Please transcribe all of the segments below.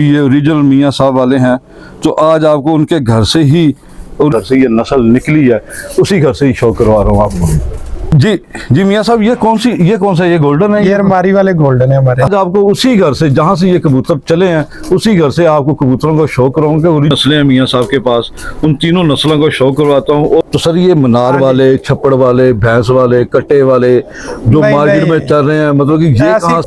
ये ओरिजिनल मियाँ साहब वाले हैं, तो आज आपको उनके घर से ही घर से ये नस्ल निकली है, उसी घर से ही शो करवा रहा हूँ आपको। जी जी मियाँ साहब, ये कौन सा ये गोल्डन है? ये अलमारी वाले गोल्डन है हमारे। आज आपको उसी घर से जहाँ से ये कबूतर चले हैं, उसी घर से आपको कबूतरों को शो कराऊंगा। नस्लें हैं मियाँ साहब के पास, उन तीनों नस्लों को शो करवाता हूँ। तो सर ये मनार वाले, छप्पड़ वाले, भैंस वाले, कट्टे वाले जो मार्केट में चल रहे हैं, मतलब कि ये कहाँ?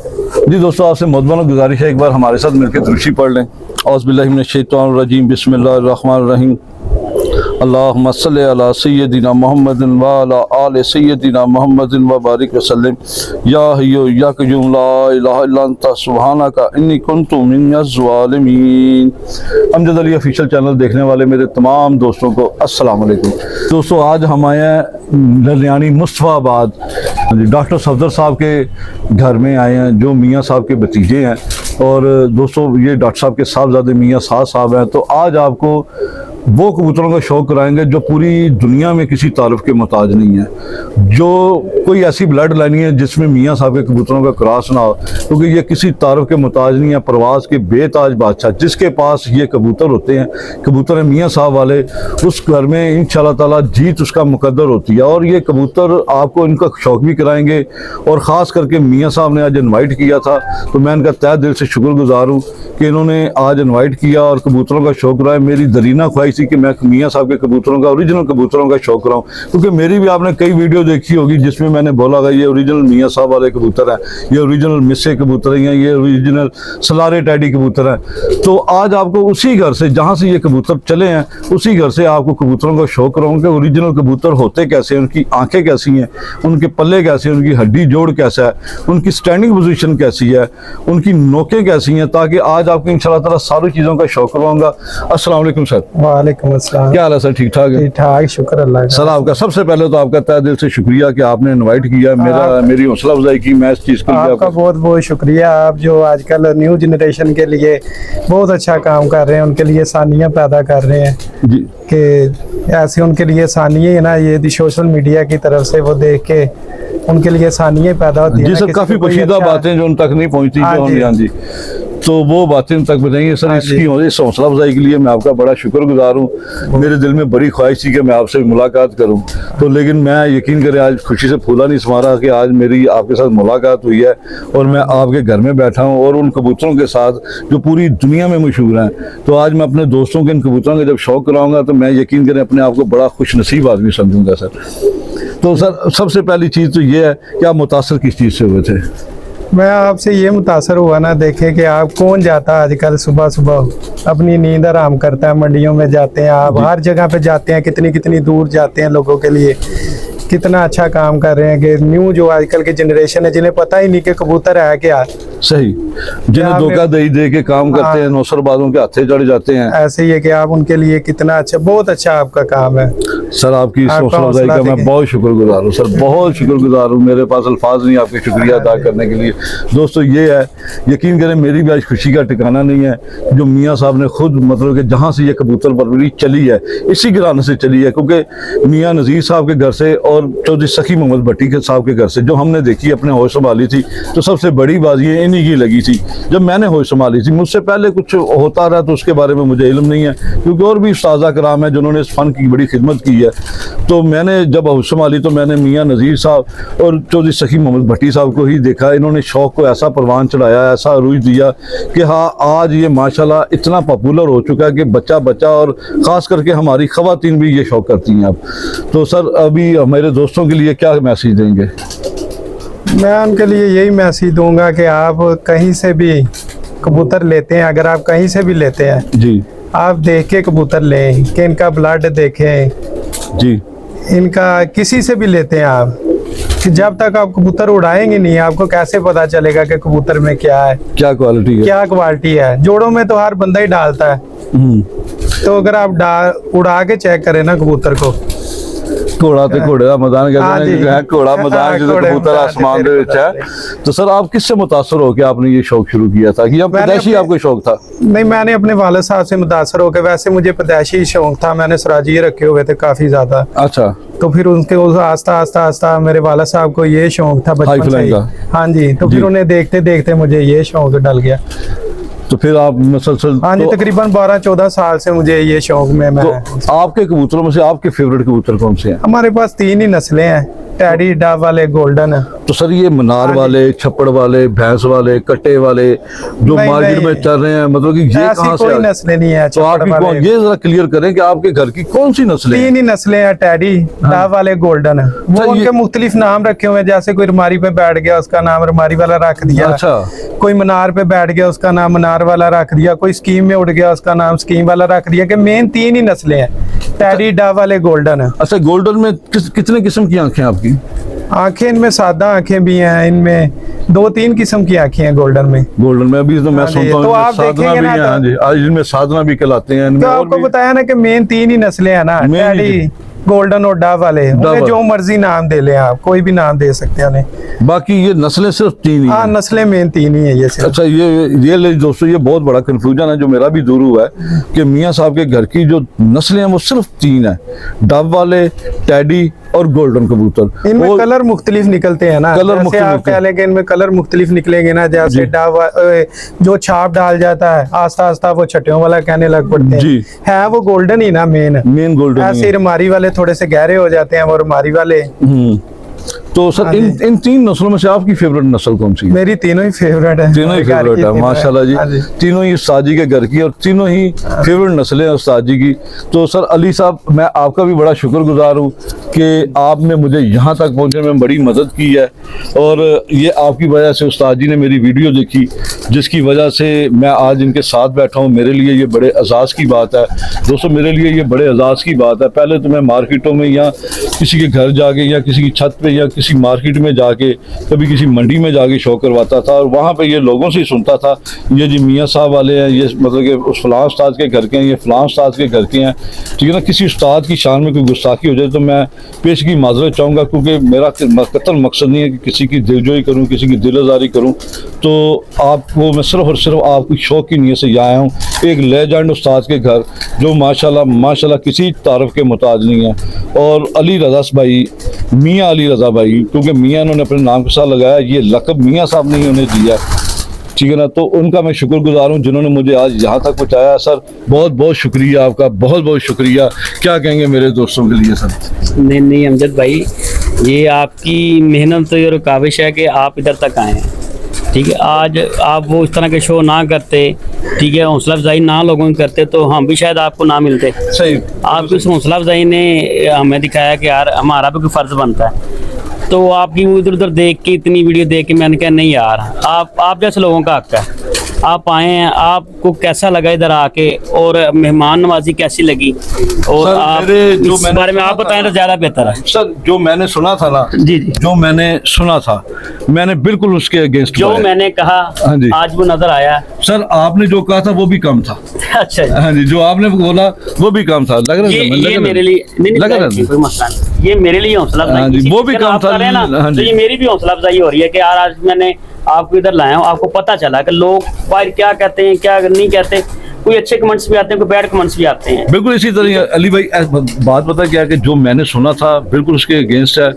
जी दोस्तों, आपसे मोहब्बत गुजारिश है, एक बार हमारे साथ मिलकर दुरूशी पढ़ लें। औज़ु बिल्लाहि मिनश शैतानिर रजीम, बिस्मिल्लाहिर रहमानिर रहीम। अल्लाहुम्मा सल्लि अला सय्यदिना मुहम्मदिन व अला आलि सय्यदिना मुहम्मदिन व बारिक वसल्लम। या हय्यु या क़य्यूम ला इलाहा इल्ला अंता सुब्हानका इन्नी कुन्तु मिनज़ ज़ालिमीन। अमजद अली ऑफिशियल चैनल देखने वाले मेरे तमाम दोस्तों को अस्सलाम वालेकुम। दोस्तों, आज हम आए हैं ललियानी मुस्तफ़ाबाद, डॉक्टर सफदर साहब के घर में आए हैं, जो मियाँ साहब के भतीजे हैं। और दोस्तों, ये डॉक्टर साहब के साहबजादे मियाँ साहब हैं। तो आज आपको वो कबूतरों का शौक कराएंगे जो पूरी दुनिया में किसी तारुफ के मोहताज नहीं है, जो कोई ऐसी ब्लड लाइन है जिसमें मियाँ साहब के कबूतरों का क्रॉस ना हो, क्योंकि ये किसी तारुफ के मोहताज नहीं है। परवाज़ के बेताज बादशाह जिसके पास ये कबूतर होते हैं, कबूतर है मियाँ साहब वाले, उस घर में इंशाअल्लाह ताला जीत उसका मुकद्दर होती है। और ये कबूतर आपको इनका शौक भी कराएंगे। और ख़ास करके मियाँ साहब ने आज इन्वाइट किया था, तो मैं इनका तहे दिल से शुक्रगुजार हूँ कि इन्होंने आज इन्वाइट किया और कबूतरों का शौक कराया। मेरी दरीना ख्वाहिश थी कि मैं मियाँ साहब के कबूतरों का, ओरिजिनल कबूतरों का शौक कराऊं, क्योंकि मेरी भी आपने कई वीडियो देखी होगी जिसमें मैंने बोला था ये ओरिजिनल मियाँ साहब वाले कबूतर हैं, ये ओरिजिनल मिस्से कबूतर हैं, ये ओरिजिनल सलारे टैडी कबूतर हैं। तो आज आपको उसी घर से जहाँ से ये कबूतर चले हैं, उसी घर से आपको कबूतरों का शौक कराऊंगा। ओरिजिनल कबूतर होते कैसे हैं, उनकी आंखें कैसी हैं, उनके पल्ले कैसे हैं, उनकी हड्डी जोड़ कैसा है, उनकी स्टैंडिंग पोजीशन कैसी है, उनकी नोकें कैसी हैं, ताकि आज आपको इंशाअल्लाह ताला सारी चीज़ों का शौक करवाऊंगा। अस्सलाम वालेकुम सर। वालेकुम अस्सलाम। क्या हाल है सर? ठीक ठाक है? ठीक ठाक, शुक्र अल्लाह का। सर आपका सबसे पहले तो आपका तहे दिल से शुक्रिया कि आपने इनवाइट किया, मेरी हौसला अफजाई की, मैं इस चीज़ के लिए आपका बहुत बहुत शुक्रिया। आप जो आजकल न्यू जनरेशन के लिए बहुत अच्छा काम कर रहे हैं, उनके लिए आसानियाँ पैदा कर रहे हैं जी, कि ऐसे उनके लिए आसानियाँ है ना, ये सोशल मीडिया की तरफ से वो देख के उनके लिए आसानियाँ पैदा होती है। जी सर, काफ़ी पोशीदा बातें जो उन तक नहीं पहुँचती, जो हम यहाँ जी, तो वो बातें तक बताएंगे सर। इसकी इस हौसला अफजाई के लिए मैं आपका बड़ा शुक्रगुजार हूँ। मेरे दिल में बड़ी ख्वाहिश थी कि मैं आपसे मुलाकात करूँ, तो लेकिन मैं यकीन करें आज खुशी से फूला नहीं समारा कि आज मेरी आपके साथ मुलाकात हुई है और मैं आपके घर में बैठा हूँ और उन कबूतरों के साथ जो पूरी दुनिया में मशहूर हैं। तो आज मैं अपने दोस्तों के इन कबूतरों का जब शौक कराऊँगा तो मैं यकीन करें अपने आप को बड़ा खुश नसीब आदमी समझूंगा सर। तो सर, सबसे पहली चीज़ तो ये है कि आप मुतासर किस चीज़ से हुए थे? मैं आपसे ये मुतासर हुआ ना, देखें कि आप कौन जाता है आजकल सुबह सुबह अपनी नींद आराम करता है, मंडियों में जाते हैं, आप हर जगह पे जाते हैं, कितनी कितनी दूर जाते हैं लोगों के लिए, कितना अच्छा काम कर रहे हैं। कि न्यू जो आजकल की जनरेशन है जिन्हें पता ही नहीं कि कबूतर है क्या। सही, जिन्हें धोखा दे के काम करते हैं, नौसरबाजों के हाथे चढ़ जाते हैं। ऐसे ही है कि आप उनके लिए कितना अच्छा, बहुत अच्छा आपका काम है सर। आपकी हौसला अफजाई का मैं बहुत शुक्रगुजार हूँ सर, बहुत शुक्रगुजार हूँ। मेरे पास अल्फाज नहीं आपके शुक्रिया अदा करने के लिए। दोस्तों, ये है, यकीन करें मेरी भी आज खुशी का ठिकाना नहीं है जो मियाँ साहब ने खुद, मतलब कि जहाँ से ये कबूतर परवरिश चली है, इसी घराने से चली है। क्योंकि मियाँ नज़ीर साहब के घर से और चौधरी सखी मोहम्मद भट्टी के साहब के घर से जो हमने देखी, अपने होश संभाली थी, तो सबसे बड़ी बात ये इन्हीं की लगी थी जब मैंने होश संभाली थी। मुझसे पहले कुछ होता रहा तो उसके बारे में मुझे इल्म नहीं है, क्योंकि और भी उस्ताज़ा कराम है जिन्होंने इस फ़न की बड़ी खिदमत की है। तो मैंने जब होश संभाली तो मैंने मियाँ नज़ीर साहब और चौधरी सखी मोहम्मद भट्टी साहब को ही देखा। इन्होंने शौक़ को ऐसा परवान चढ़ाया, ऐसा अरूज दिया कि हाँ, आज ये माशाल्लाह इतना पॉपुलर हो चुका है कि बच्चा और ख़ास करके हमारी ख़वातीन भी ये शौक़ करती हैं अब। तो सर, अभी मेरे दोस्तों के लिए क्या मैसेज देंगे? मैं उनके लिए यही मैसेज दूंगा कि आप कहीं से भी कबूतर लेते हैं, अगर आप कहीं से भी लेते हैं जी, आप देख के कबूतर लें, कि इनका ब्लड देखें जी, इनका किसी से भी लेते हैं आप, कि जब तक आप कबूतर उड़ाएंगे नहीं आपको कैसे पता चलेगा कि कबूतर में क्या है, क्या क्वालिटी है। जोड़ों में तो हर बंदा ही डालता है, तो अगर आप उड़ा के चेक करें ना कबूतर को, घोड़ा ते घोड़े का मैदान कहते हैं, घोड़ा मैदान जिसे कबूतर आसमान दे विच है। तो सर, आप किससे मुतासर हो के आपने ये शौक शुरू किया था कि पैदाइशी आपको शौक था? नहीं, मैंने अपने वालिद साहब से मुतासर होकर, वैसे मुझे पैदाइशी शौक था, मैंने सराजिए रखे हुए थे काफी ज्यादा। अच्छा। तो फिर उनके आस्ता मेरे वालिद साहब को ये शौक था बचपन से ही। हाँ जी, तो फिर उन्हें देखते देखते मुझे ये शौक डल गया। तो फिर आप मुसलसल हाँ जी, तकरीबन 12-14 साल से मुझे ये शौक में मैं तो आपके कबूतरों में से आपके फेवरेट कबूतर कौन से हैं? हमारे पास 3 ही नस्लें हैं, टैडी, डव वाले, गोल्डन। तो सर ये मनार वाले, छप्पड़ वाले, भैंस वाले, कट्टे वाले जो नहीं, मार्केट में नहीं। चल रहे हैं, मतलब कि ये ऐसी कहाँ से कोई आ- नस्लें नहीं है तो छप्पड़ आपकी कौन, वाले। ये जरा क्लियर करें कि आपके घर की कौन सी नस्लें हैं? 3 ही नस्लें हैं, टैडी, डव वाले, गोल्डन। वो अच्छा, ये- उनके मुख्तलिफ नाम रखे हुए हैं, जैसे कोई रमारी पे बैठ गया उसका नाम रमारी वाला रख दिया, अच्छा कोई मनार पे बैठ गया उसका नाम मनार वाला रख दिया, कोई स्कीम में उड़ गया उसका नाम स्कीम वाला रख दिया। कि मेन 3 ही नस्लें हैं, टैडी, डव वाले, गोल्डन। अच्छा, गोल्डन में कितने किस्म की आंखें आपकी? आंखें इनमें सादा आंखें भी हैं, इनमें 2-3 किस्म की आंखें हैं गोल्डन में। गोल्डन में अभी तो मैं हाँ जी, सुनता हूँ तो इनमें आप साधना देखेंगे भी ना है। तो- हाँ जी, आज इनमें साधना भी कहलाते हैं, इनमें तो और आपको भी- बताया ना कि मेन 3 ही नस्लें हैं ना, Main ही- टैडी, गोल्डन और डव वाले। उन्हें वाले। जो मर्जी नाम दे लें, आप कोई भी नाम दे सकते हैं उन्हें। बाकी ये नस्लें सिर्फ 3 ही हाँ, हैं। नस्लें मेन 3 ही है ये सिर्फ। अच्छा, ये ले दोस्तों, ये बहुत बड़ा कंफ्यूजन है जो मेरा भी दूर हुआ है कि मियाँ साहब के घर की जो नस्लें हैं वो सिर्फ 3 है, डव वाले, टैडी और गोल्डन कबूतर। इनमें और कलर मुख्तलिफ निकलते हैं ना, कलर जैसे मुख्तलिफ आप कह लेंगे इनमें कलर मुख्तलिफ निकलेंगे ना, जी। जैसे जो छाप डाल जाता है आस्ता आस्ता वो छटियों वाला कहने लग पड़ते जी। हैं, है वो गोल्डन ही ना मेन। मेन गोल्डन ही ऐसे है। रमारी वाले थोड़े से गहरे हो जाते हैं, वो रमारी वाले। तो सर हाँ इन जी। इन 3 नस्लों में से आपकी फेवरेट नस्ल कौन सी है? मेरी तीनों ही फेवरेट है, तीनों ही हमारे घर फेवरेट की है, तीनों माशाल्लाह जी। हाँ जी। तीनों ही उस्ताद जी के घर की और तीनों ही फेवरेट नस्लें हैं उस्ताद जी की। तो सर अली साहब, मैं आपका भी बड़ा शुक्रगुजार हूँ कि आपने मुझे यहाँ तक पहुँचने में बड़ी मदद की है, और ये आपकी वजह से उस्ताद जी ने मेरी वीडियो देखी, जिसकी वजह से मैं आज इनके साथ बैठा हूँ। मेरे लिए ये बड़े एजाज़ की बात है दोस्तों, मेरे लिए ये बड़े एजाज़ की बात है। पहले तो मैं मार्केटों में या किसी के घर जाके या किसी की छत पे या किसी मार्केट में जाके, कभी किसी मंडी में जाके शो करवाता था, और वहाँ पे ये लोगों से ही सुनता था, ये जी मियाँ साहब वाले हैं, ये मतलब कि उस फलां उस्ताद के घर के हैं, ये फलां उस्ताद के घर के हैं, ठीक है ना। किसी उस्ताद की शान में कोई गुस्ताखी हो जाए तो मैं पेश की माजरत चाहूँगा, क्योंकि मेरा कतल मकसद नहीं है कि किसी की दिलजोई करूँ, किसी की दिल आज़ारी करूँ। तो आपको मैं सिर्फ और सिर्फ आपकी शौक की नीयत से यहाँ आया हूँ, एक लेजेंड उस्ताद के घर जो माशाल्लाह माशाल्लाह किसी तारफ़ के मुताज नहीं है। और अली रज़ा भाई, मियाँ अली रज़ा भाई, क्योंकि मियाँ इन्होंने अपने नाम के साथ लगाया, ये लक़ब मियाँ साहब ने ही उन्हें दिया, ठीक है ना। तो उनका मैं शुक्रगुजार हूँ जिन्होंने मुझे आज यहाँ तक पहुँचाया। सर बहुत बहुत शुक्रिया आपका, बहुत बहुत शुक्रिया। क्या कहेंगे मेरे दोस्तों के लिए सर? नहीं नहीं अमजद भाई, ये आपकी मेहनत और काविश है कि आप इधर तक आए हैं, ठीक है। आज आप वो इस तरह के शो ना करते, ठीक है, हौसला अफजाई ना लोगों की करते, तो हम भी शायद आपको ना मिलते। सही। आपकी उस हौसला अफजाई ने हमें दिखाया कि यार हमारा भी कोई फ़र्ज़ बनता है। तो आपकी वो इधर उधर देख के, इतनी वीडियो देख के मैंने कहा नहीं यार, आप जैसे लोगों का हक है, आप आए हैं, आपको कैसा लगा इधर आके, और मेहमान नवाजी कैसी लगी, और सर, आप मेरे जो इस मैंने बारे में आप बताएं तो ज़्यादा बेहतर है। सर जो मैंने सुना था ना, जी जी, जो मैंने सुना था, मैंने बिल्कुल उसके अगेंस्ट जो मैंने कहा हाँ जी। आज वो नजर आया। सर आपने जो कहा था वो भी कम था। अच्छा जी। हाँ जी, जो आपने बोला वो भी कम था। लग रहा है ये मेरे लिए नहीं लग रहा नहीं, कोई मसला नहीं, ये मेरे लिए हौसला हाँ जी, अफजाई वो भी कम था। ना, हाँ तो जी। ये मेरी भी हौसला अफजाई हो रही है कि यार आज मैंने आपको इधर लाया हूँ, आपको पता चला कि लोग बाहर क्या कहते हैं क्या नहीं कहते, कोई अच्छे कमेंट्स भी आते हैं, कोई बैड कमेंट्स भी आते हैं। बिल्कुल इसी तरह अली भाई बात पता क्या है कि जो मैंने सुना था बिल्कुल उसके अगेंस्ट है।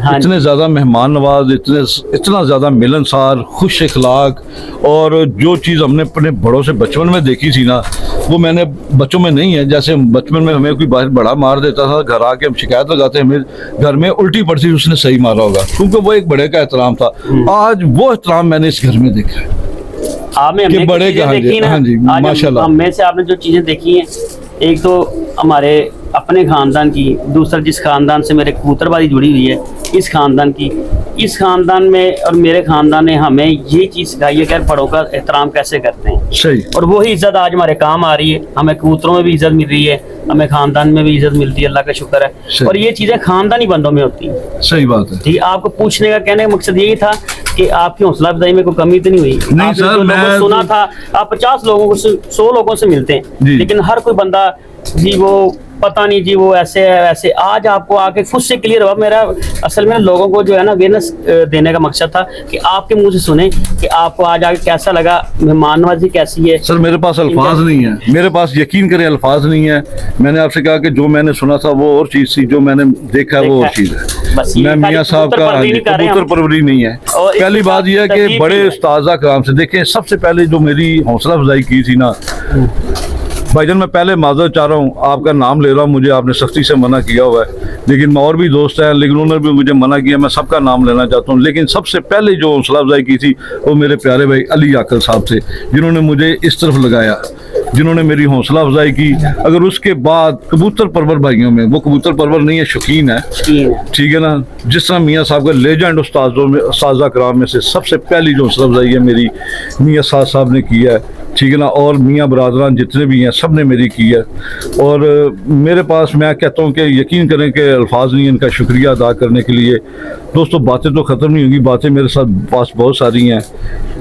हाँ इतने ज़्यादा मेहमान नवाज, इतना ज़्यादा मिलनसार, खुश अखलाक, और जो चीज़ हमने अपने बड़ों से बचपन में देखी थी ना, वो मैंने बच्चों में नहीं है। जैसे बचपन में हमें कोई बड़ा मार देता था, घर आके हम शिकायत लगाते, हमें घर में उल्टी पड़ती उसने सही मारा होगा, क्योंकि वो एक बड़े का एहतराम था। आज वो एहतराम मैंने इस घर में देखा है। आपने हमने बड़े चीजें हाँ जी, देखी ना, हाँ जी, आज माशाल्लाह। हम में से आपने जो चीजें देखी हैं, एक तो हमारे अपने खानदान की, दूसरा जिस खानदान से मेरे कबूतरबाजी जुड़ी हुई है, इस खानदान की, इस खानदान में और मेरे खानदान ने हमें ये चीज़ सिखाई है कि बड़ों का एहतराम कैसे करते हैं। सही। और वही इज्जत आज हमारे काम आ रही है, हमें कबूतरों में भी इज्जत मिल रही है, हमें खानदान में भी इज्जत मिलती है, अल्लाह का शुक्र है। सही। और ये चीज़ें खानदानी बंदों में होती हैं। सही बात है। ठीक है, आपको पूछने का कहने का मकसद यही था कि आपकी हौसला अफजाई में कोई कमी तो नहीं हुई। नहीं आपने सर, जो लोगों मैं को सुना था, आप 50 लोगों को 100 लोगों से मिलते जी। हैं, लेकिन हर कोई बंदा जी वो पता नहीं जी, वो ऐसे है वैसे। आज आपको आके खुद से क्लियर हुआ। मेरा असल में लोगों को जो है ना अवेयरनेस देने का मकसद था कि आपके मुंह से सुने कि आपको आज आके कैसा लगा, मेहमान नवाजी कैसी है। सर मेरे पास अल्फाज नहीं है, मेरे पास यकीन करें अल्फाज नहीं है। मैंने आपसे कहा कि जो मैंने सुना था वो और चीज़ थी, जो मैंने देखा वो और चीज़ है। बस ये मैं खाली मियाँ साहब कबूतर का परवरी नहीं कर रहे हम। कबूतर परवरी नहीं है। और पहली इसके बात साथ यह है कि तकलीफ बड़े भी है। उस्ताजा कराम से देखें, सबसे पहले जो मेरी हौसला अफजाई की थी ना भाईजान, मैं पहले माजर चाह रहा हूँ, आपका नाम ले रहा हूँ, मुझे आपने सख्ती से मना किया हुआ है, लेकिन और भी दोस्त हैं, लेकिन उन्होंने भी मुझे मना किया। मैं सबका नाम लेना चाहता हूँ, लेकिन सबसे पहले जो हौसला अफजाई की थी वो मेरे प्यारे भाई अली आकल साहब थे, जिन्होंने मुझे इस तरफ लगाया, जिन्होंने मेरी हौसला अफजाई की। अगर उसके बाद कबूतर परवर भाइयों में, वो कबूतर परवर नहीं है, शौकीन है, ठीक है ना। जिस तरह मियाँ साहब के लेजेंड उस्तादों में, उस्ताजा कराम में से सबसे पहली जो हौसला अफजाई है मेरी मियाँ साहब ने की है, ठीक है ना। और मियाँ बरादरान जितने भी हैं सब ने मेरी की है। और मेरे पास, मैं कहता हूँ कि यकीन करें कि अल्फाज नहीं इनका शुक्रिया अदा करने के लिए। दोस्तों बातें तो ख़त्म नहीं होंगी, बातें मेरे साथ पास बहुत सारी हैं,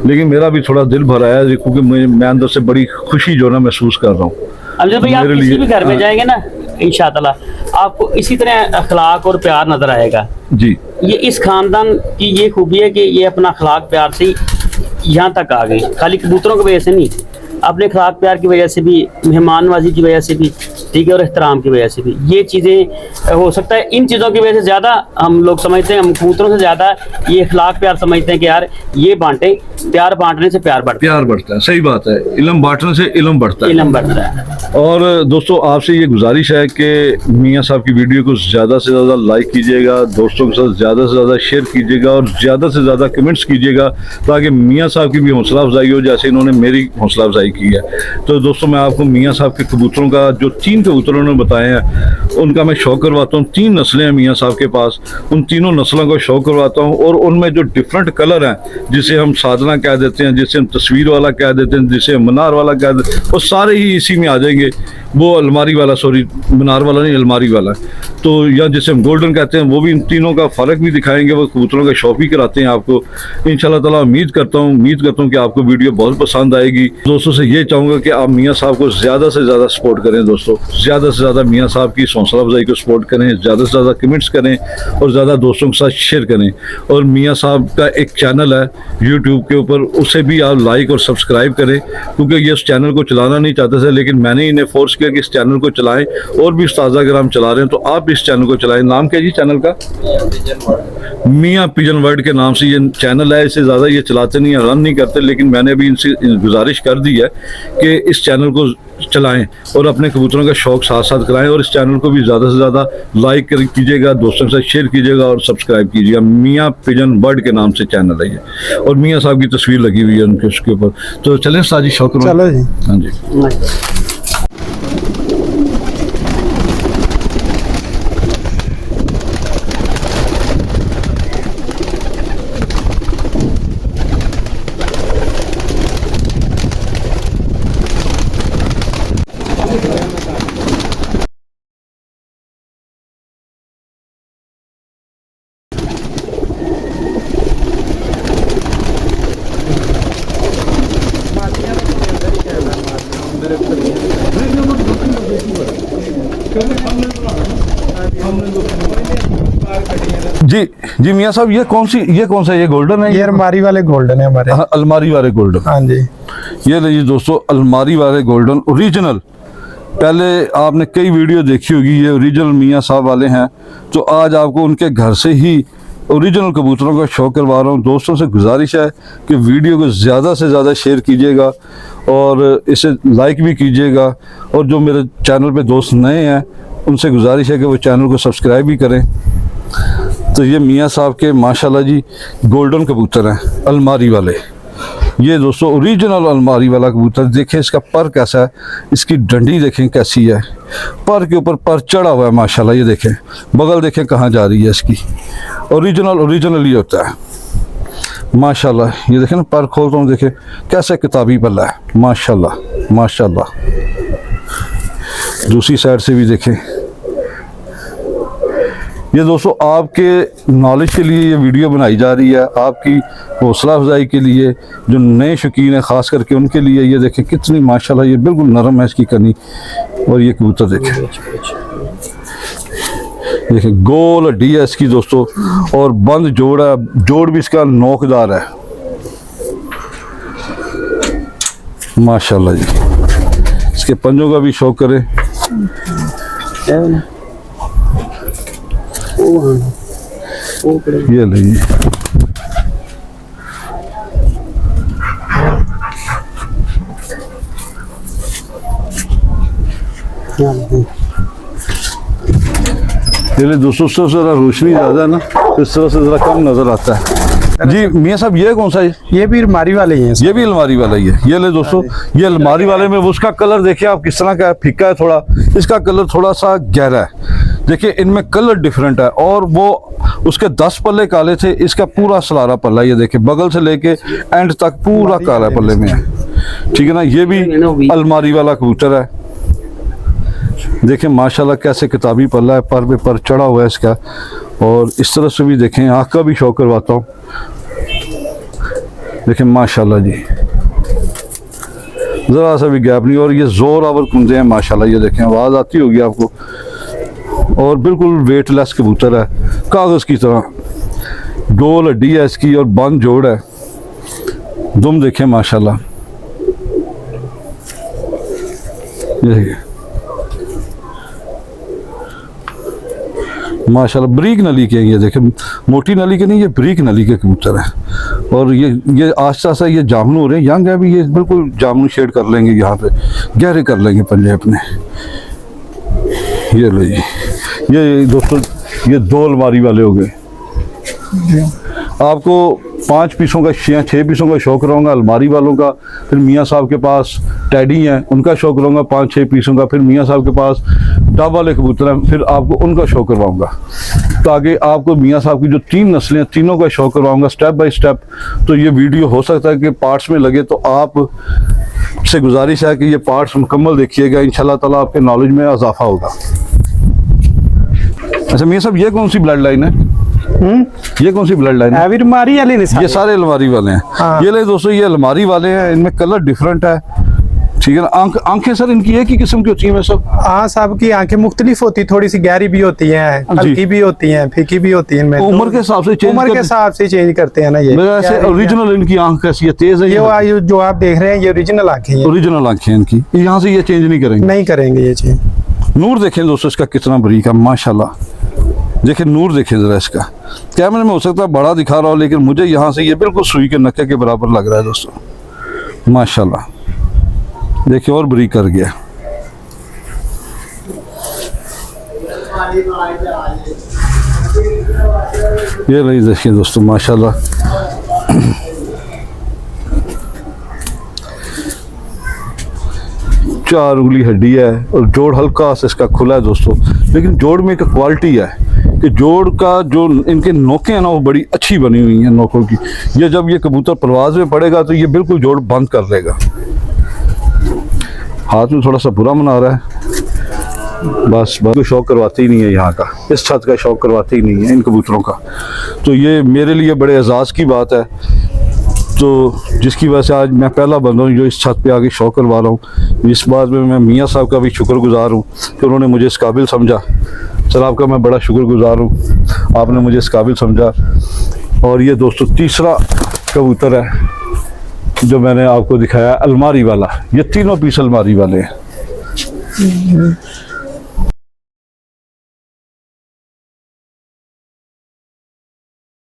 लेकिन मेरा भी थोड़ा दिल भरा है क्योंकि मैं अंदर से बड़ी खुशी जो ना महसूस कर रहा हूँ। अमजद भाई आप मेरे किसी लिए- भी घर में जाएंगे ना इंशाअल्लाह आपको इसी तरह अखलाक और प्यार नजर आएगा। जी ये इस खानदान की ये खूबी है कि ये अपना अखलाक प्यार से ही यहाँ तक आ गई, खाली कबूतरों की वजह से नहीं, अपने अखलाक प्यार की वजह से भी, मेहमान नवाजी की वजह से भी, ठीक है, और एहतराम की वजह से भी। ये चीज़ें हो सकता है इन चीज़ों की वजह से ज़्यादा हम लोग समझते हैं, हम कबूतरों से ज़्यादा ये अखलाक प्यार समझते हैं कि यार ये बांटे, प्यार बांटने से प्यार बढ़ता प्यार बढ़ता है, सही बात है, इल्म बांटने से इल्म बढ़ता है, है। इल्म बढ़ता है। और दोस्तों आपसे ये गुजारिश है कि मियाँ साहब की वीडियो को ज़्यादा से ज़्यादा लाइक कीजिएगा, दोस्तों के साथ ज़्यादा से ज़्यादा शेयर कीजिएगा और ज़्यादा से ज़्यादा कमेंट्स कीजिएगा, ताकि मियाँ साहब की भी हौसला अफजाई हो जैसे इन्होंने मेरी हौसला अफजाई की है। तो दोस्तों मैं आपको मियाँ साहब के कबूतरों का, जो 3 कबूतर उन्होंने बताए हैं, उनका मैं शौक करवाता हूँ। 3 नस्लें हैं मियाँ साहब के पास, उन तीनों नस्लों का शौक करवाता हूँ। और उनमें जो डिफरेंट कलर हैं, जिसे हम साधना कह देते हैं, जिसे हम तस्वीर वाला कह देते हैं, जिसे हम मनार वाला कह देते हैं, वो सारे ही इसी में आ जाएंगे। वो अलमारी वाला, सॉरी मनार वाला नहीं, अलमारी वाला। तो या जिसे हम गोल्डन कहते हैं, वो भी इन तीनों का फ़र्क भी दिखाएंगे, वो कबूतरों का शौक भी कराते हैं आपको इंशाल्लाह ताला। उम्मीद करता हूँ कि आपको वीडियो बहुत पसंद आएगी। दोस्तों से ये चाहूँगा कि आप मियाँ साहब को ज़्यादा से ज़्यादा सपोर्ट करें। दोस्तों ज़्यादा से ज़्यादा मियाँ साहब की हौसला अफजाई को सपोर्ट करें, ज़्यादा से ज़्यादा कमेंट्स करें और ज़्यादा दोस्तों के साथ शेयर करें। और मियाँ साहब का एक चैनल है यूट्यूब के ऊपर, उसे भी आप लाइक और सब्सक्राइब करें, क्योंकि ये उस चैनल को चलाना नहीं चाहते थे, लेकिन मैंने इन्हें फोर्स किया कि इस चैनल को चलाएं। और भी उस्ताद अगर चला रहे हैं तो आप भी इस चैनल को चलाएं। नाम क्या जी चैनल का? मियाँ पिजन वर्ड के नाम से ये चैनल है। इससे ज़्यादा ये चलाते नहीं हैं, रन नहीं करते, लेकिन मैंने अभी इनसे गुजारिश कर दी है कि इस चैनल को चलाएं और अपने कबूतरों का शौक साथ साथ कराएं। और इस चैनल को भी ज़्यादा से ज़्यादा लाइक कीजिएगा, दोस्तों के साथ शेयर कीजिएगा और सब्सक्राइब कीजिएगा। मियाँ पिजन बर्ड के नाम से चैनल है ये, और मियाँ साहब की तस्वीर लगी हुई है उनके उसके ऊपर। तो चलें साजी शौक, चलो जी। हाँ जी। जी जी मियाँ साहब, ये कौन सा ये गोल्डन है? ये अलमारी वाले गोल्डन है हमारे। हाँ, अलमारी वाले गोल्डन। हाँ जी। ये लीजिए दोस्तों, अलमारी वाले गोल्डन ओरिजिनल। पहले आपने कई वीडियो देखी होगी, ये ओरिजिनल मियाँ साहब वाले हैं। तो आज आपको उनके घर से ही ओरिजिनल कबूतरों का शौक करवा रहा हूँ। दोस्तों से गुजारिश है कि वीडियो को ज़्यादा से ज़्यादा शेयर कीजिएगा और इसे लाइक भी कीजिएगा। और जो मेरे चैनल पे दोस्त नए हैं उनसे गुजारिश है कि वो चैनल को सब्सक्राइब भी करें। तो ये मियाँ साहब के माशाल्लाह जी गोल्डन कबूतर हैं, अलमारी वाले। ये दोस्तों ओरिजिनल अलमारी वाला कबूतर। देखें इसका पर कैसा है, इसकी डंडी देखें कैसी है, पर के ऊपर पर चढ़ा हुआ है माशाल्लाह। ये देखें बगल देखें कहाँ जा रही है इसकी। ओरिजिनल ही होता है माशाल्लाह। ये देखें ना, पर खोलता हूँ, देखें कैसे किताबी पल्ला है माशाल्लाह माशाल्लाह। दूसरी साइड से भी देखें, ये दोस्तों आपके नॉलेज के लिए ये वीडियो बनाई जा रही है, आपकी हौसला अफजाई के लिए, जो नए शौकीन हैं ख़ास करके उनके लिए। ये देखें कितनी माशाल्लाह ये बिल्कुल नरम है इसकी कनी। और ये कबूतर देखें, देखें गोल हड्डी है इसकी दोस्तों, और बंद जोड़ है, जोड़ भी इसका नोकदार है माशाल्लाह जी। इसके पंजों का भी शौक करें। ये लीजिए, दोस्तों से जरा रोशनी ज्यादा है ना, इस तरह से जरा कम नजर आता है। जी मियाँ साहब, ये कौन सा है? ये भी अलमारी वाले ही हैं। ये भी अलमारी वाला ही है। ये ले दोस्तों, ये अलमारी वाले में उसका कलर देखिए आप किस तरह का है, फीका है थोड़ा, इसका कलर थोड़ा सा गहरा है। देखिए इनमें कलर डिफरेंट है, और वो उसके 10 पल्ले काले थे, इसका पूरा सलारा पल्ला ये देखिए बगल से लेके एंड तक पूरा काला पल्ले में है, ठीक है ना। ये भी अलमारी वाला कबूतर है। देखें माशाल्लाह कैसे किताबी पल्ला है, पर पे पर चढ़ा हुआ है इसका। और इस तरह से भी देखें, आँख का भी शौक करवाता हूँ। देखें माशाल्लाह जी, ज़रा सा भी गैप नहीं। और ये जोर आवर कुंजे हैं माशाल्लाह, ये देखें आवाज़ आती होगी आपको। और बिल्कुल वेटलेस कबूतर है, कागज़ की तरह, गोल हड्डी है इसकी और बंद जोड़ है। दुम देखें माशाल्लाह, ये देखिए माशाल्लाह बरीक नली के। ये देखें मोटी नली के नहीं, ये बरीक नली के कबूतर है। और ये आस्ता आस्ता ये जामुन हो रहे हैं, यंग है अभी, ये बिल्कुल जामुन शेड कर लेंगे, यहाँ पे गहरे कर लेंगे पंजे अपने। ये लो जी, ये दोस्तों ये 2 अलमारी वाले हो गए। आपको 5 पीसों का 6 पीसों का शौक रहूँगा अलमारी वालों का। फिर मियाँ साहब के पास टैडी हैं, उनका शौक रहूँगा 5-6 पीसों का। फिर मियाँ साहब के पास डब वाले कबूतर हैं, फिर आपको उनका शौक करवाऊँगा, ताकि आपको मियाँ साहब की जो 3 नस्लें हैं तीनों का शौक करवाऊँगा स्टेप बाय स्टेप। तो ये वीडियो हो सकता है कि पार्ट्स में लगे, तो आप से गुजारिश है कि ये पार्ट्स मुकम्मल देखिएगा, इंशाल्लाह ताला आपके नॉलेज में इजाफा होगा। अच्छा मियाँ साहब, ये कौन सी ब्लड लाइन है? ये कौन सी ब्लड लाइन है? अलमारी वाले नहीं, ये सारे अलमारी वाले हैं। हाँ। ये ले दोस्तों, ये अलमारी वाले हैं, इनमें कलर डिफरेंट है, ठीक है ना। आंखें सर इनकी एक ही किस्म की होती हैं सब? हाँ, सब की आंखें मुख्तलिफ होती, थोड़ी सी गहरी भी होती हैं, हल्की भी होती हैं, फीकी भी होती हैं। उम्र के हिसाब से उम्र के हिसाब से चेंज करते हैं ना। ये वैसे ओरिजिनल इनकी आंख कैसी है? तेज है? ये जो आप देख रहे हैं ये ओरिजिनल आंखें हैं। ओरिजिनल आंखें हैं इनकी, यहाँ से ये चेंज नहीं करेंगे? नहीं करेंगे ये चेंज। नूर देखें दोस्तों इसका कितना बारीक है माशाल्लाह। देखिए नूर देखें जरा इसका, कैमरे में हो सकता है बड़ा दिखा रहा हो, लेकिन मुझे यहाँ से ये बिल्कुल सुई के नक्के के बराबर लग रहा है दोस्तों माशाल्लाह। देखिए और बारीक कर गया। ये नहीं देखिए दोस्तों माशाल्लाह, चार उंगली हड्डी है और जोड़ हल्का सा इसका खुला है दोस्तों। लेकिन जोड़ में एक क्वालिटी है कि जोड़ का जो इनके नोकें हैं ना वो बड़ी अच्छी बनी हुई हैं नोकों की। ये जब ये कबूतर परवाज में पड़ेगा तो ये बिल्कुल जोड़ बंद कर लेगा। हाथ में थोड़ा सा बुरा मना रहा है, बस कोई शौक करवाते ही नहीं है यहाँ का, इस छत का शौक करवाते ही नहीं है इन कबूतरों का। तो ये मेरे लिए बड़े एजाज़ की बात है, तो जिसकी वजह से आज मैं पहला बंदा हूँ जो इस छत पे आके शौक करवा रहा हूँ। इस बात में मैं मियाँ साहब का भी शुक्रगुजार हूँ कि उन्होंने मुझे इस काबिल समझा। सर आपका मैं बड़ा शुक्रगुजार हूँ, आपने मुझे इस काबिल समझा। और ये दोस्तों तीसरा कबूतर है जो मैंने आपको दिखाया अलमारी वाला। ये तीनों पीस अलमारी वाले हैं।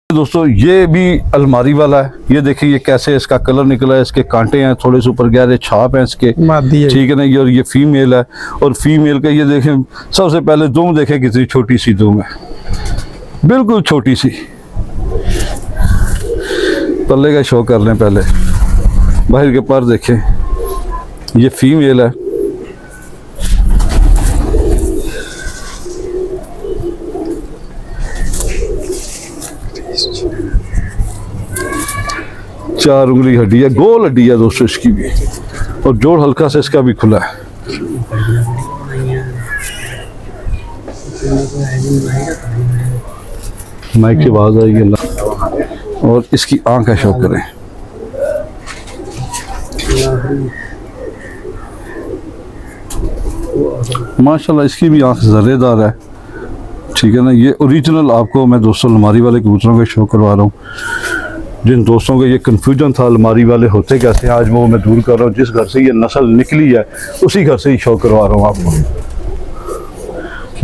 दोस्तों ये भी अलमारी वाला है। ये देखिए ये कैसे इसका कलर निकला है, इसके कांटे हैं थोड़े से ऊपर गहरे, छाप हैं इसके, ठीक है ना। ये और ये फीमेल है, और फीमेल का ये देखें सबसे पहले दुम देखें कितनी छोटी सी दुम है, बिल्कुल छोटी सी। पल्ले का शो कर लें पहले, बाहर के पर देखें, ये फीमेल है। चार उंगली हड्डी है, गोल हड्डी है दोस्तों इसकी भी, और जोड़ हल्का से इसका भी खुला है। माइक की आवाज़ आएगी अल्लाह। और इसकी आँख का शो करें। माशाल्लाह इसकी भी आँख ज़र्रेदार है, ठीक है ना। ये ओरिजिनल आपको मैं दोस्तों अलमारी वाले कबूतरों का शो करवा रहा हूँ। जिन दोस्तों को ये कन्फ्यूजन था अलमारी वाले होते कैसे, आज वो मैं दूर कर रहा हूँ। जिस घर से ये नस्ल निकली है उसी घर से ही शो करवा रहा हूँ आपको।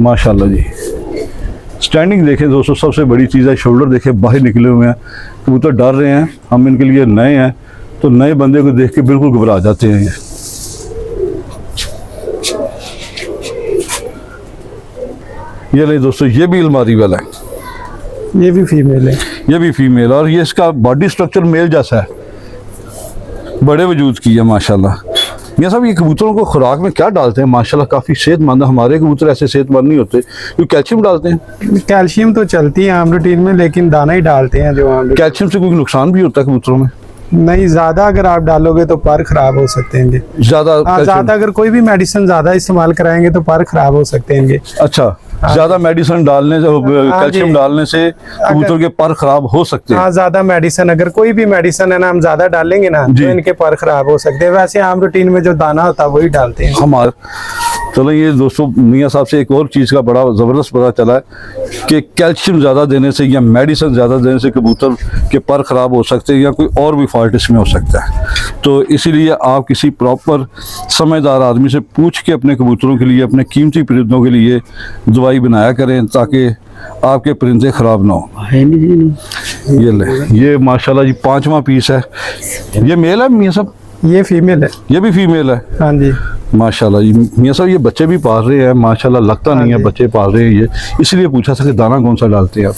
माशाल्लाह जी, स्टैंडिंग देखें दोस्तों, सबसे बड़ी चीज़ है। शोल्डर देखें बाहर निकले हुए हैं, कबूतर डर रहे हैं, हम इनके लिए नए हैं, तो नए बंदे को देख के बिल्कुल घबरा जाते हैं। ये ले दोस्तों, ये भी अलमारी वाला है, ये भी फीमेल है। ये भी फीमेल, और ये इसका बॉडी स्ट्रक्चर मेल जैसा है, बड़े वजूद की है माशाल्लाह। ये सब ये कबूतरों को खुराक में क्या डालते हैं माशाल्लाह, काफ़ी सेहतमंद है। हमारे कबूतर ऐसे सेहतमंद नहीं होते, क्योंकि कैल्शियम डालते हैं। कैल्शियम तो चलती है आम रूटीन में, लेकिन दाना ही डालते हैं जो आम कैल्शियम से कोई नुकसान भी होता है कबूतरों में? नहीं, ज्यादा अगर आप डालोगे तो पर खराब हो सकते हैं इनके। ज़्यादा ज्यादा अगर कोई भी मेडिसिन ज्यादा इस्तेमाल कराएंगे तो पर खराब हो सकते हैं इनके। अच्छा, ज़्यादा मेडिसिन डालने से, कैल्शियम जी। डालने से कबूतर के पर खराब हो सकते हैं। हाँ, ज्यादा मेडिसिन, अगर कोई भी मेडिसिन है ना हम ज्यादा डालेंगे ना जी। तो इनके पर खराब हो सकते हैं। वैसे आम रूटीन में जो दाना होता है वही डालते हैं। हमारे चलो, ये दोस्तों मियाँ साहब से एक और चीज़ का बड़ा ज़बरदस्त पता चला है कि कैल्शियम ज़्यादा देने से या मेडिसिन ज़्यादा देने से कबूतर के पर ख़राब हो सकते हैं या कोई और भी फॉल्ट इसमें हो सकता है। तो इसीलिए आप किसी प्रॉपर समझदार आदमी से पूछ के अपने कबूतरों के लिए, अपने कीमती परिंदों के लिए दवाई बनाया करें, ताकि आपके परिंदे ख़राब ना हो। ये ले, ये माशाल्लाह जी 5वां पीस है। ये मेल है मियाँ साहब? ये फीमेल है। ये भी फीमेल है। हाँ जी। माशाल्लाह जी मियाँ साहब, ये बच्चे भी पाल रहे हैं माशाल्लाह, लगता नहीं है बच्चे पाल रहे हैं ये, इसलिए पूछा था कि दाना कौन सा डालते हैं आप।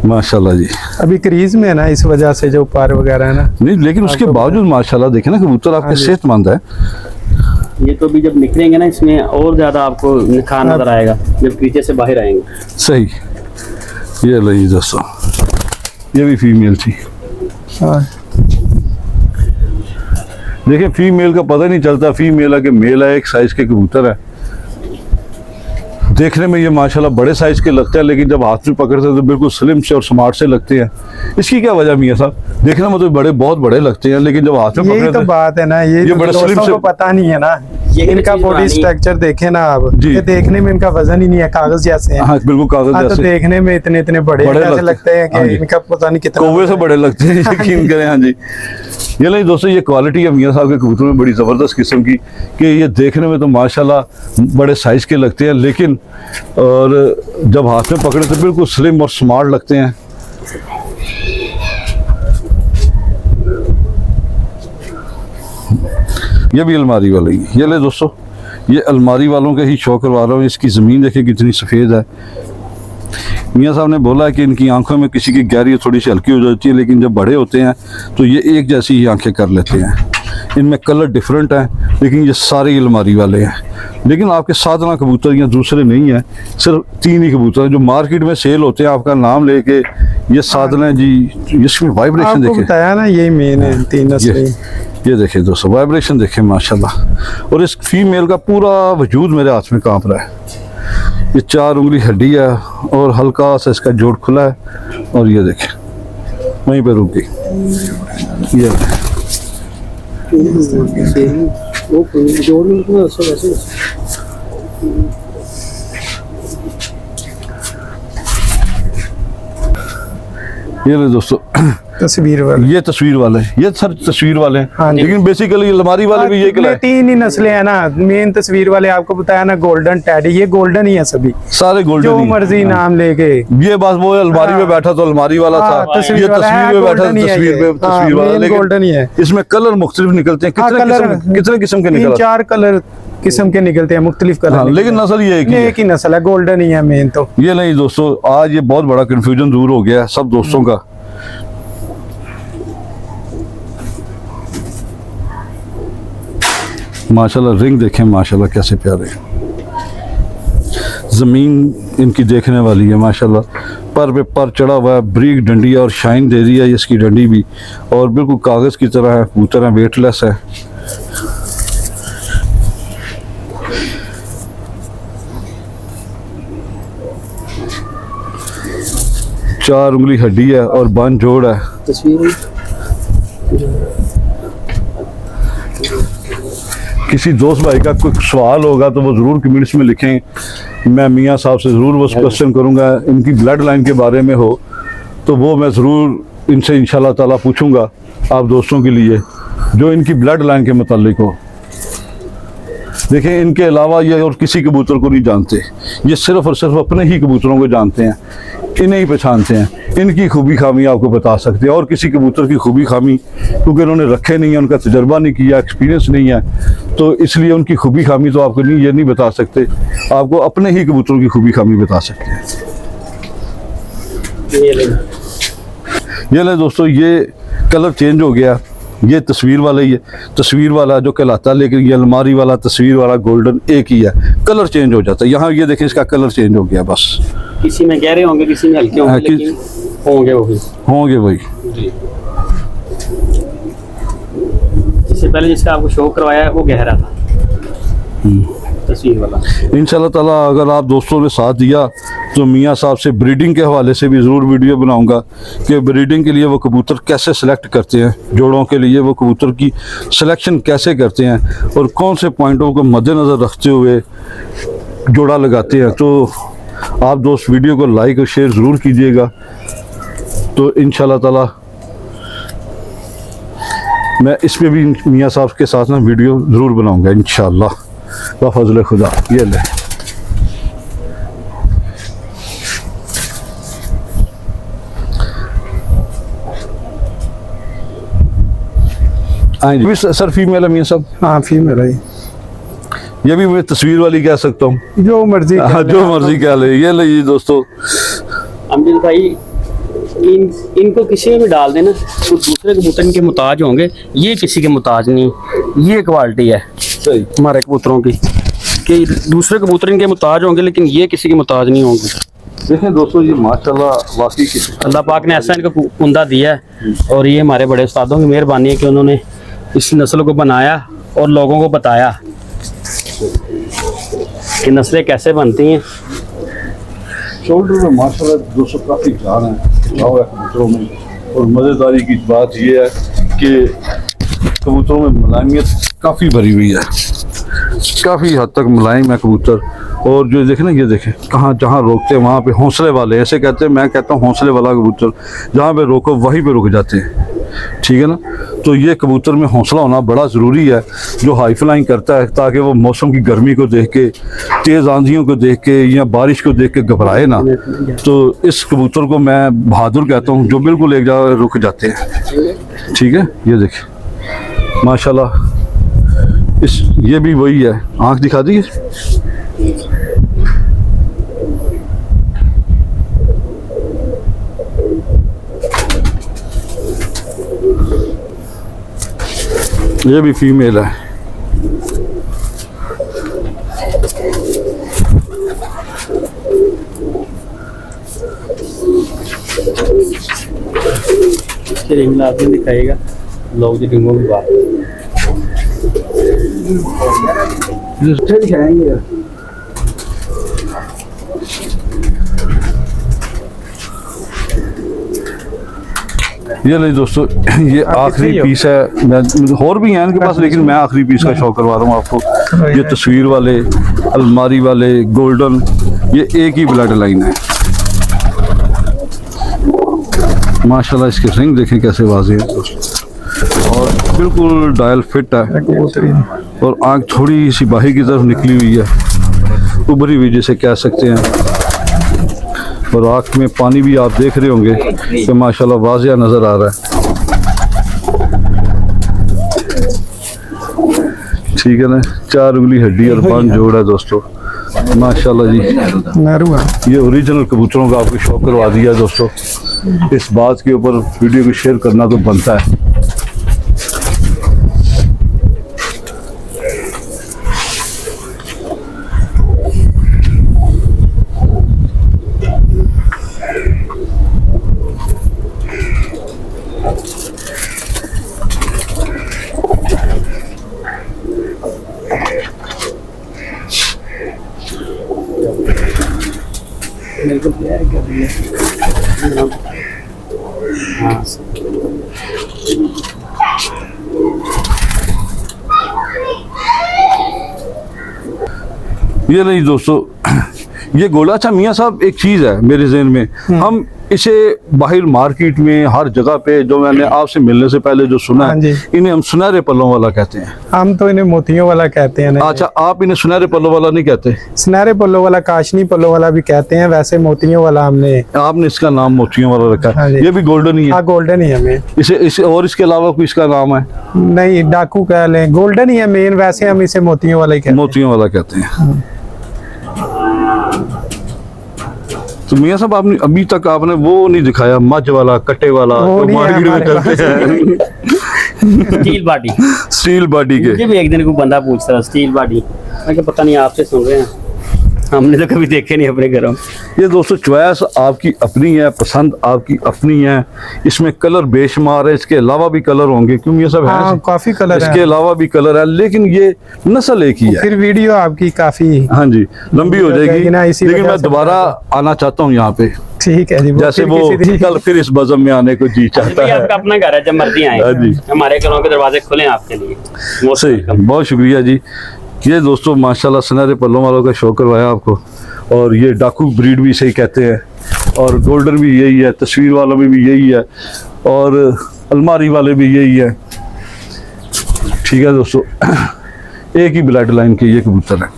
माशाल्लाह जी, अभी क्रीज में है ना, इस वजह से जो पार वगैरह है ना। नहीं लेकिन उसके बावजूद माशाल्लाह देखें ना, कबूतर आपके सेहतमंद है। ये तो भी जब निकलेंगे ना, इसमें और ज्यादा आपको निखार नजर आएगा जब पीछे से बाहर आएंगे। सही, ये लीजिए दोस्तों, ये भी फीमेल थी। हाँ। देखिए फीमेल का पता नहीं चलता, फीमेल है कि मेल है, एक साइज के कबूतर है। देखने में ये माशाल्लाह बड़े साइज के लगते हैं, लेकिन जब हाथ में पकड़ते हैं तो बिल्कुल स्लिम से और स्मार्ट से लगते हैं। इसकी क्या वजह मियाँ साहब? देखने में तो बड़े बहुत बड़े लगते हैं, लेकिन जब हाथ में यही पकड़ते तो हैं बात है ना, ये ये तो बड़े स्लिम दोस्तों से, को पता नहीं है ना। ये इनका चीज़ बॉडी पुरानी- स्ट्रक्चर देखे ना आप, जी। ये देखने में इनका वजन ही नहीं है, कागज जैसे हैं। हाँ बिल्कुल कागज हाँ, तो जैसे देखने में इतने इतने बड़े बड़े ऐसे लगते हैं हाँ कि जी। इनका पता नहीं कितना कौवे से बड़े लगते हैं, यकीन करें। हाँ जी, ये नहीं दोस्तों, ये क्वालिटी है मियाँ साहब के कबूतरों में बड़ी ज़बरदस्त किस्म की, कि ये देखने में तो माशाल्लाह बड़े साइज के लगते हैं, लेकिन और जब हाथ में पकड़े तो बिल्कुल स्लिम और स्मार्ट लगते हैं। ये भी अलमारी वाली, ये ले दोस्तों, ये अलमारी वालों के ही शो करवा रहा हूँ। इसकी ज़मीन देखिए कितनी सफ़ेद है। मियाँ साहब ने बोला है कि इनकी आंखों में किसी की गहरी थोड़ी सी हल्की हो जाती है, लेकिन जब बड़े होते हैं तो ये एक जैसी ही आंखें कर लेते हैं। इनमें कलर डिफरेंट है, लेकिन ये सारे अलमारी वाले हैं। लेकिन आपके साधना कबूतर या दूसरे नहीं हैं, सिर्फ 3 ही कबूतर हैं जो मार्केट में सेल होते हैं। आपका नाम लेके ये साधना है जी, इसमें वाइब्रेशन आपको देखें, बताया ना, यही मेन है, 3 नस्लें। ये देखें दोस्तों, वाइब्रेशन देखें माशाल्लाह। और इस फीमेल का पूरा वजूद मेरे हाथ में कांप रहा है। ये 4 उंगली हड्डी है और हल्का सा इसका जोड़ खुला है, और ये देखें वहीं पे रुक गई। ये ये ले दोस्तों, तस्वीर वाले। ये तस्वीर वाले, ये सर तस्वीर वाले हैं। हाँ जी। लेकिन बेसिकली अलमारी वाले भी यही कहलाए, 3 ही नस्लें हैं ना। मेन तस्वीर वाले आपको बताया ना, गोल्डन टैडी, ये गोल्डन ही है सभी, सारे गोल्डन जो ही हैं। मर्जी नाम लेके। ये बात वो अलमारी में बैठा तो अलमारी वाला था, हाँ, ये तस्वीर वाला है, तस्वीर में बैठा golden ही है तस्वीर ये। में तस्वीर हाँ, वाला, main लेकिन golden ही है। इसमें कलर मुख्तलिफ निकलते हैं। हाँ, कितने किस्म के निकल 3-4 कलर किस्म के निकलते हैं, मुख्तलिफ कलर। हाँ, लेकिन नस्ल ये एक ही है। एक ही नस्ल है, गोल्डन ही है मेन तो। ये नहीं दोस्तों, आज ये बहुत बड़ा कंफ्यूजन दूर हो गया है सब दोस्तों का। माशाल्लाह रिंग देखें माशाल्लाह कैसे प्यारे हैं। ज़मीन इनकी देखने वाली है माशाल्लाह, पर पे पर चढ़ा हुआ है, ब्रीक डंडी है और शाइन दे रही है इसकी डंडी भी, और बिल्कुल कागज़ की तरह है, कबूतर है, वेटलेस है। 4 उंगली हड्डी है और बन जोड़ है। तस्वीर किसी दोस्त भाई का कोई सवाल होगा तो वो ज़रूर कमेंट्स में लिखें, मैं मियाँ साहब से ज़रूर वो क्वेश्चन करूँगा। इनकी ब्लड लाइन के बारे में हो तो वो मैं ज़रूर इनसे इंशाल्लाह ताला पूछूँगा आप दोस्तों के लिए, जो इनकी ब्लड लाइन के मुतालिक हो। देखें, इनके अलावा ये और किसी कबूतर को नहीं जानते, ये सिर्फ़ और सिर्फ अपने ही कबूतरों को जानते हैं, इन्हें ही पहचानते हैं। इनकी खूबी खामी आपको बता सकते हैं, और किसी कबूतर की खूबी खामी क्योंकि उन्होंने रखे नहीं है, उनका तजर्बा नहीं किया, एक्सपीरियंस नहीं है, तो इसलिए उनकी खूबी खामी तो आपको नहीं, ये नहीं बता सकते। आपको अपने ही कबूतरों की खूबी खामी बता सकते हैं। ये ले दोस्तों, ये कलर चेंज हो गया, ये तस्वीर वाला ही है, तस्वीर वाला जो कहलाता है, लेकिन ये अलमारी वाला तस्वीर वाला गोल्डन एक ही है, कलर चेंज हो जाता है। यहाँ ये देखें, इसका कलर चेंज हो गया बस। किसी में गहरे होंगे, किसी में हल्के होंगे, लेकिन होंगे वही। होंगे वही। इससे पहले जिसका आपको शो करवाया है वो गहरा था तस्वीर वाला। इंशाल्लाह ताला अगर आप दोस्तों ने साथ दिया तो मियाँ साहब से ब्रीडिंग के हवाले से भी ज़रूर वीडियो बनाऊंगा कि ब्रीडिंग के लिए वो कबूतर कैसे सेलेक्ट करते हैं, जोड़ों के लिए वो कबूतर की सिलेक्शन कैसे करते हैं और कौन से पॉइंटों को मद्देनज़र रखते हुए जोड़ा लगाते हैं। तो आप दोस्त वीडियो को लाइक और शेयर ज़रूर कीजिएगा। तो इंशाल्लाह ताला मैं इस पे भी मियाँ साहब के साथ ना वीडियो ज़रूर बनाऊंगा इंशाल्लाह व फज़ल खुदा। ये ले आए सर, फीमेल है मियाँ साहब? हाँ, फीमेल है। ये भी मैं तस्वीर वाली कह सकता हूँ, जो मर्जी हाँ जो मर्जी कह ले। ये ले ये दोस्तों, अमजद भाई इनको किसी में भी डाल देना तो दूसरे कबूतर इनके मुताज होंगे, ये किसी के मुताज नहीं। ये क्वालिटी है सही हमारे कबूतरों की कि दूसरे कबूतर इनके मुताज होंगे, लेकिन ये किसी के मुताज नहीं होंगे। देखें दोस्तों, ये माशाल्लाह वाकई अल्लाह पाक ने ऐसा इनको कुंदा दिया है, और ये हमारे बड़े उस्तादों की मेहरबानी है कि उन्होंने इस नस्ल को बनाया और लोगों को बताया कि नस्लें कैसे बनती हैं। शोल्डर में माशाल्लाह दोस्तों काफ़ी जान है कबूतरों में, और मज़ेदारी की बात यह है कि कबूतरों में मुलायमियत काफ़ी भरी हुई है, काफ़ी हद तक मुलायम है कबूतर। और जो देखें ना, ये देखें कहाँ जहाँ रोकते हैं वहाँ पे हौसले वाले, ऐसे कहते हैं, मैं कहता हूँ हौसले वाला कबूतर, जहाँ पे रोको वहीं पे रुक जाते हैं, ठीक है ना। तो ये कबूतर में हौसला होना बड़ा ज़रूरी है, जो हाई फ्लाइंग करता है, ताकि वो मौसम की गर्मी को देख के, तेज़ आंधियों को देख के या बारिश को देख के घबराए ना। तो इस कबूतर को मैं बहादुर कहता हूँ, जो बिल्कुल एक जगह रुक जाते हैं, ठीक है। ये देखें माशाल्लाह, ये भी वही है। आँख दिखा दी, ये भी फीमेल है। रिंग आपने दिखाएगा लोग जो रिंगों की बात दिखाएंगे। ये ले दोस्तों, ये आखिरी पीस है। मैं और भी हैं इनके पास, लेकिन मैं आखिरी पीस का शौक करवा रहा हूँ आपको। ये तस्वीर वाले, अलमारी वाले, गोल्डन, ये एक ही ब्लड लाइन है माशाल्लाह। इसके रिंग देखें कैसे वाज़े हैं दोस्तों, और बिल्कुल डायल फिट है, और आँख थोड़ी सी बाहर की तरफ निकली हुई है, उभरी हुई जिसे कह सकते हैं, और आँख में पानी भी आप देख रहे होंगे कि माशाल्लाह वाज़िया नज़र आ रहा है, ठीक है ना। 4 उंगली हड्डी और बन जोड़ है दोस्तों, माशाल्लाह जी। ये ओरिजिनल कबूतरों का आपको शौक करवा दिया दोस्तों। इस बात के ऊपर वीडियो को शेयर करना तो बनता है। मेरे को प्यार कर रही है। हाँ ये नहीं दोस्तों, ये गोला। अच्छा मियाँ साहब, एक चीज़ है मेरे जहन में, हम इसे बाहर मार्केट में हर जगह पे, जो मैंने आपसे मिलने से पहले जो सुना हाँ है, जी। इन्हें हम सुनहरे पल्लों वाला कहते हैं। हम तो इन्हें मोतियों वाला कहते हैं ना। अच्छा, आप इन्हें सुनहरे पल्लों वाला नहीं कहते? सुनहरे पल्लो वाला, काशनी पल्लो वाला भी कहते हैं, वैसे मोतियों वाला हमने। आपने इसका नाम मोतियों वाला रखा हाँ है। जी। ये भी गोल्डन ही है? हाँ गोल्डन ही है हमें। इसे और इसके अलावा कोई इसका नाम है? नहीं, डाकू कह लें, गोल्डन ही है मेन, वैसे हम इसे मोतियों वाला ही कहते हैं। मोतियों वाला कहते हैं। तो मियाँ साहब, आपने अभी तक आपने वो नहीं दिखाया, मज वाला, कट्टे वाला, वो जो नहीं है मार्केट में हमारे चलते हैं। स्टील बाडी। स्टील बॉडी के। मुझे भी एक दिन कोई बंदा पूछ रहा स्टील बाडी, मैं क्या पता नहीं आपसे सुन रहे हैं, हमने तो कभी देखे नहीं अपने घरों में। ये दोस्तों चॉइस आपकी अपनी है, पसंद आपकी अपनी है। इसमें कलर बेशुमार है, इसके अलावा भी कलर होंगे, क्योंकि ये सब हाँ है, काफी कलर इसके है। अलावा भी कलर है, लेकिन ये नस्ल एक ही है। फिर वीडियो आपकी काफी हाँ जी, लंबी हो जाएगी, ना, इसी लेकिन वजह मैं से दोबारा आना चाहता हूँ यहाँ पे, ठीक है जी। जैसे फिर वो किसी दिन- कल फिर इस बज़म में आने को जी चाहता भाई है। आपका अपना घर है, जब मर्जी आए, हाँ जी। हमारे घरों के दरवाजे खुले हैं आपके लिए। Most सही, welcome। बहुत शुक्रिया जी। ये दोस्तों माशाल्लाह सुनहरे पल्लों वालों का शौक करवाया आपको, और ये डाकू ब्रीड भी सही कहते हैं, और गोल्डन भी यही है, तस्वीर वालों में भी यही है, और अलमारी वाले भी यही है। ठीक है दोस्तों, एक ही ब्लड लाइन के ये कबूतर है।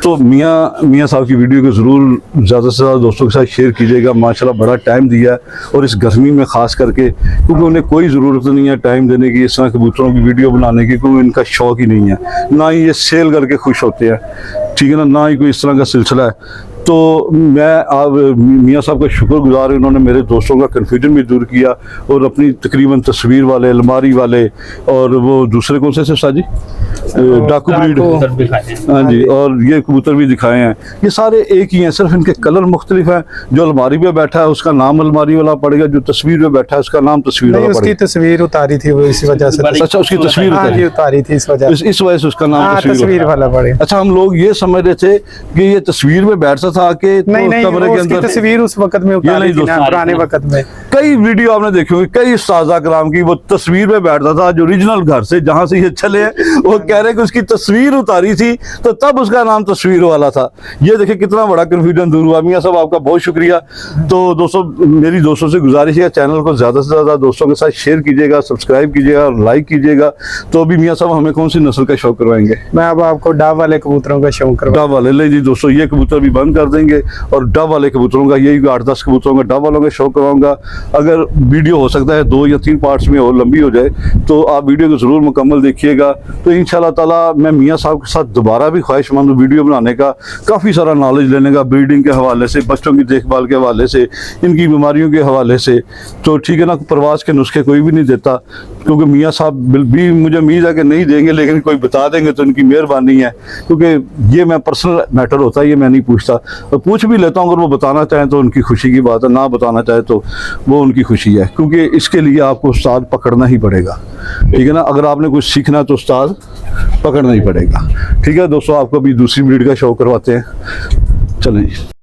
तो मियाँ साहब की वीडियो को ज़रूर ज़्यादा से ज़्यादा दोस्तों के साथ शेयर कीजिएगा। माशाल्लाह बड़ा टाइम दिया है, और इस गर्मी में ख़ास करके, क्योंकि उन्हें कोई ज़रूरत नहीं है टाइम देने की, इस तरह कबूतरों की वीडियो बनाने की, क्योंकि इनका शौक ही नहीं है, ना ही ये सेल करके खुश होते हैं, ठीक है ना, ना ही कोई इस तरह का सिलसिला है। तो मैं आप मियाँ साहब का शुक्रगुजार है, उन्होंने मेरे दोस्तों का कन्फ्यूजन भी दूर किया, और अपनी तकरीबन तस्वीर वाले, अलमारी वाले, और वो दूसरे कौन से साजी डाकू ब्रीड, कबूतर भी खाते हैं। हाँ जी, और ये कबूतर भी दिखाए हैं। ये सारे एक ही हैं, सिर्फ इनके कलर मुख्तलिफ हैं। जो अलमारी पे बैठा है उसका नाम अलमारी वाला पड़ेगा, जो तस्वीर पे बैठा है उसका नाम तस्वीर नहीं, वाला उसकी पड़ेगा। तस्वीर उतारी थी वो, इसी वजह से। अच्छा, उसकी तस्वीर हाँ जी, उतारी, उतारी थी इस वजह से। इस वजह से उसका नाम हाँ, तस्वीर तस्वीर वाला पड़े। अच्छा, हम लोग ये समझ रहे थे कि ये तस्वीर में बैठता था आके, तो नहीं नहीं, कमरे वो के उसकी अंदर तस्वीर उस वक्त में उतारी नहीं थी ना, दोस्तों, पुराने वक्त में। कई वीडियो आपने देखी होंगी, कई उस्तादा कराम की, वो तस्वीर में बैठता था, जो ओरिजिनल घर से जहां से ये चले हैं, वो कह रहे कि उसकी तस्वीर उतारी थी, तो तब उसका नाम तस्वीर वाला था। ये देखिए कितना बड़ा कंफ्यूजन दूर हुआ। मियाँ साहब आपका बहुत शुक्रिया। तो दोस्तों, मेरी दोस्तों से गुजारिश है, चैनल को ज़्यादा से ज़्यादा दोस्तों के साथ शेयर कीजिएगा, सब्सक्राइब कीजिएगा और लाइक कीजिएगा। तो अभी मियाँ साहब हमें कौन सी नस्ल का शौक करवाएंगे? मैं अब आपको डाब वाले कबूतरों का शौक करवा। डब वाले, ले जी दोस्तों, ये कबूतर भी बंद कर देंगे, और डब वाले कबूतरों का, यही 8-10 कबूतरों का डब वालों का शौक करवाऊंगा। अगर वीडियो हो सकता है 2 या 3 पार्ट्स में और लंबी हो जाए, तो आप वीडियो को ज़रूर मुकम्मल देखिएगा। तो इंशाल्लाह ताला मैं मियाँ साहब के साथ दोबारा भी ख्वाहिशमंद वीडियो बनाने का, काफ़ी सारा नॉलेज लेने का, ब्रीडिंग के हवाले से, बच्चों की देखभाल के हवाले से, इनकी बीमारियों के हवाले से। तो ठीक है ना, परवाज के नुस्खे कोई भी नहीं देता, क्योंकि मियाँ साहब भी मुझे उम्मीद है कि नहीं देंगे, लेकिन कोई बता देंगे तो इनकी मेहरबानी है, क्योंकि ये मैं पर्सनल मैटर होता है, ये मैं नहीं पूछता, और पूछ भी लेता हूँ। अगर वो बताना चाहें तो उनकी खुशी की बात है, ना बताना चाहे तो वो उनकी खुशी है, क्योंकि इसके लिए आपको उस्ताद पकड़ना ही पड़ेगा, ठीक है ना। अगर आपने कुछ सीखना है तो उस्ताद पकड़ना ही पड़ेगा, ठीक है दोस्तों। आपको भी दूसरी ब्रीड का शौक करवाते हैं, चलें जी।